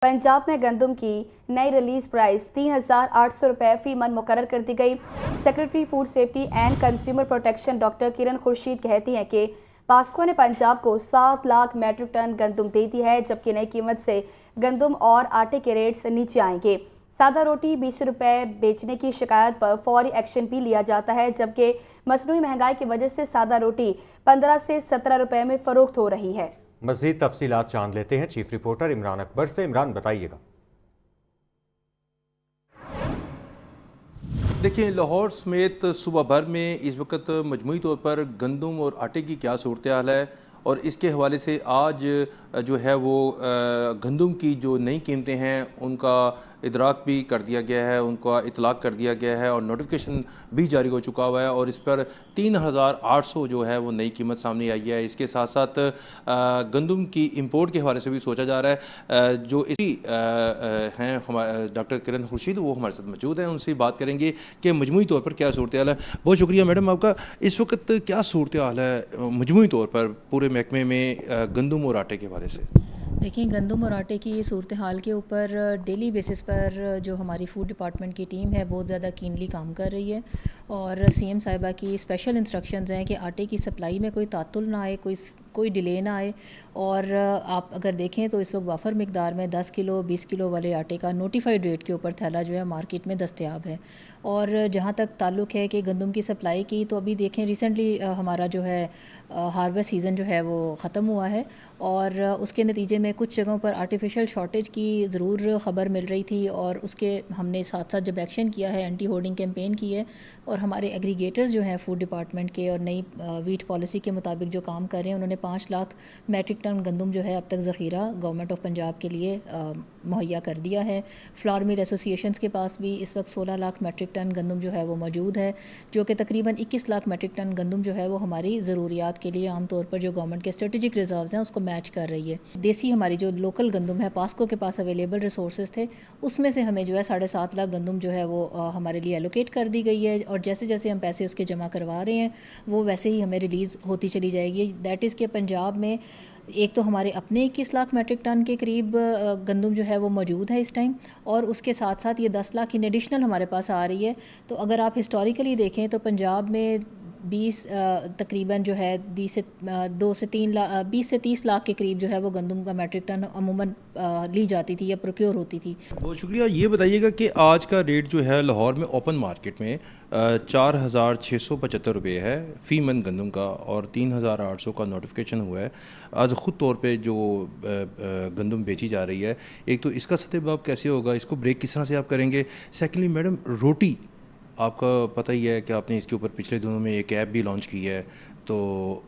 पंजाब में गंदम की नई रिलीज प्राइस 3,800 रुपये फी मन मुकर्रर कर दी गई। Secretary food safety and consumer protection doctor Kiran Khurshid कहती हैं कि पास्को ने पंजाब को 7 लाख मैट्रिक टन गंदम दे दी है, जबकि नई कीमत से गंदम और आटे के रेट्स नीचे आएंगे। सादा रोटी 20 रुपये बेचने की शिकायत पर फौरी एक्शन भी लिया जाता है, जबकि मसनूई महंगाई की वजह से सादा रोटी 15 से 17 रुपये में फरोख्त हो रही है। मज़ीद तफसीलात जान लेते हैं चीफ रिपोर्टर इमरान अकबर से। इमरान, बताइएगा। देखिए, लाहौर समेत सूबा भर में इस वक्त मजमूई तौर पर गंदम और आटे की क्या सूरत हाल है, और इसके हवाले से आज जो है वो गंदम की जो नई कीमतें हैं उनका इदराक भी कर दिया गया है, उनका इतलाक कर दिया गया है और नोटिफिकेशन भी जारी हो चुका हुआ है, और इस पर 3,800 जो है वो नई कीमत सामने आई है। इसके साथ साथ गंदम की इंपोर्ट के हवाले से भी सोचा जा रहा है। जो इसी हैं हमारे डॉक्टर किरण खुर्शीद, वो हमारे साथ मौजूद हैं, उनसे बात करेंगे कि मजमूई तौर पर क्या सूरत हाल है। बहुत शुक्रिया मैडम आपका। इस वक्त क्या सूरत हाल है मजमूई तौर पर पूरे महकमे में गंदम और आटे के हवाले से? देखिए, गंदम और आटे की सूरत हाल के ऊपर डेली बेसिस पर जो हमारी फूड डिपार्टमेंट की टीम है बहुत ज़्यादा कीनली काम कर रही है, और सीएम साहिबा की स्पेशल इंस्ट्रक्शंस हैं कि आटे की सप्लाई में कोई तातुल ना आए, कोई डिले ना आए। और आप अगर देखें तो इस वक्त वाफर मिकदार में 10 किलो 20 किलो वाले आटे का नोटिफाइड रेट के ऊपर थैला जो है मार्केट में दस्तयाब है। और जहाँ तक ताल्लुक़ है कि गंदम की सप्लाई की, तो अभी देखें रिसेंटली हमारा जो है हार्वेस्ट सीज़न जो है वो ख़त्म हुआ है, और उसके नतीजे में कुछ जगहों पर आर्टिफिशियल शॉर्टेज की ज़रूर ख़बर मिल रही थी, और उसके हमने साथ साथ जब एक्शन किया है, एंटी होर्डिंग कैंपेन की है, और हमारे एग्रीगेटर्स जो हैं फूड डिपार्टमेंट के और नई वीट पॉलिसी के मुताबिक जो काम कर रहे हैं, उन्होंने 5 लाख मैट्रिक टन गंदम जो है अब तक ज़ख़ीरा गवर्नमेंट ऑफ पंजाब के लिए मुहैया कर दिया है। फ्लावर मिल एसोसिएशंस के पास भी इस वक्त 16 लाख मैट्रिक टन गंदम जो है वो मौजूद है, जो कि तकरीबन 21 लाख मैट्रिक टन गंदम जो है वो हमारी ज़रूरियात के लिए आमतौर पर जो गवर्नमेंट के स्ट्रेटेजिक रिजर्व्स हैं उसको मैच कर रही है। देसी हमारी जो लोकल गंदम है, पास्को के पास अवेलेबल रिसोर्सेज थे, उसमें से हमें जो है 7.5 लाख गंदम जो है वो हमारे लिए एलोकेट कर दी गई है, और जैसे जैसे हम पैसे उसके जमा करवा रहे हैं वो वैसे ही हमें रिलीज़ होती चली जाएगी। दैट इज़ के पंजाब में एक तो हमारे अपने 21 लाख मैट्रिक टन के करीब गंदम जो है वो मौजूद है इस टाइम, और उसके साथ साथ ये 10 लाख इन एडिशनल हमारे पास आ रही है। तो अगर आप हिस्टोरिकली देखें तो पंजाब में 20 तकरीबन जो है 20 से 30 लाख के करीब जो है वो गंदम का मैट्रिक टन अमूमन ली जाती थी या प्रोक्योर होती थी। बहुत शुक्रिया। ये बताइएगा कि आज का रेट जो है लाहौर में ओपन मार्केट में 4,675 रुपये है फ़ी मन गंदम का, और 3,800 का नोटिफिकेशन हुआ है। आज ख़ुद तौर पे जो गंदम बेची जा रही है, एक तो इसका सतह कैसे होगा, इसको ब्रेक किस तरह से आप करेंगे? सेकेंडली मैडम, रोटी आपका पता ही है कि आपने इसके ऊपर पिछले दिनों में एक ऐप भी लॉन्च की है, तो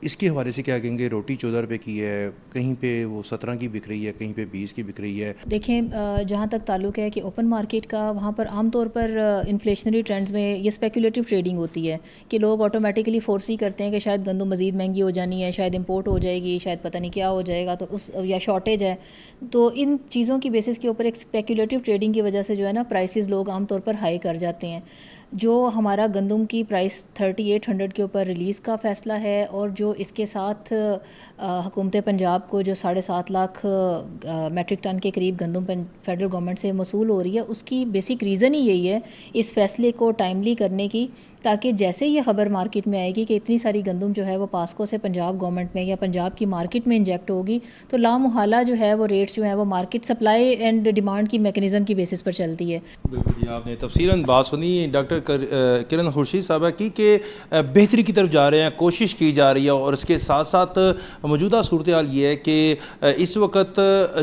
इसके हवाले से क्या कहेंगे? रोटी 14 रुपये की है, कहीं पे वो 17 की बिक रही है, कहीं पे 20 की बिक रही है। देखें, जहाँ तक ताल्लुक़ है कि ओपन मार्केट का, वहाँ पर आमतौर पर इन्फ्लेशनरी ट्रेंड्स में ये स्पेकुलेटिव ट्रेडिंग होती है कि लोग ऑटोमेटिकली फोर्सी करते हैं कि शायद गंदम मज़ीद महंगी हो जानी है, शायद इंपोर्ट हो जाएगी, शायद पता नहीं क्या हो जाएगा, तो उस या शॉर्टेज है। तो इन चीज़ों की बेसिस के ऊपर एक स्पेकुलेटिव ट्रेडिंग की वजह से जो है ना प्राइसेस लोग आमतौर पर हाई कर जाते हैं। जो हमारा गंदम की प्राइस 3800 के ऊपर रिलीज़ का फ़ैसला है, और जो इसके साथ हुकूमत पंजाब को जो 7.5 लाख मैट्रिक टन के करीब गंदम फेडरल गवर्नमेंट से मसूल हो रही है, उसकी बेसिक रीज़न ही यही है इस फ़ैसले को टाइमली करने की, ताकि जैसे ये ख़बर मार्केट में आएगी कि इतनी सारी गंदम जो है वो पास्को से पंजाब गवर्नमेंट में या पंजाब की मार्केट में इंजेक्ट होगी, तो लामुहाला जो है वो रेट्स जो है वो मार्केट सप्लाई एंड डिमांड की मैकेनिज़्म की बेसिस पर चलती है। बिल्कुल जी, आपने तफसीलन बात सुनी डॉक्टर किरण खुर्शीद साहबा की कि बेहतरी की तरफ जा रहे हैं, कोशिश की जा रही है, और इसके साथ साथ मौजूदा सूरत हाल ये है कि इस वक्त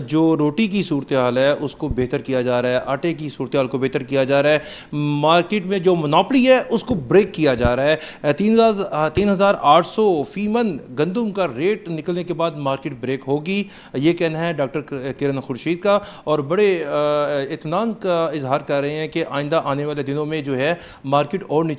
जो रोटी की सूरत हाल है उसको बेहतर किया जा रहा है, आटे की सूरत हाल को बेहतर किया जा रहा है, मार्केट में जो मोनोपोली है उसको ब्रेक किया जा रहा है। 3,800 फ़ीमन गंदम का रेट निकलने के बाद मार्केट ब्रेक होगी, ये कहना है डॉक्टर किरण खुर्शीद का, और बड़े इत्मीनान का इजहार कर रहे हैं कि आइंदा आने वाले दिनों में जो है मार्केट और नीचे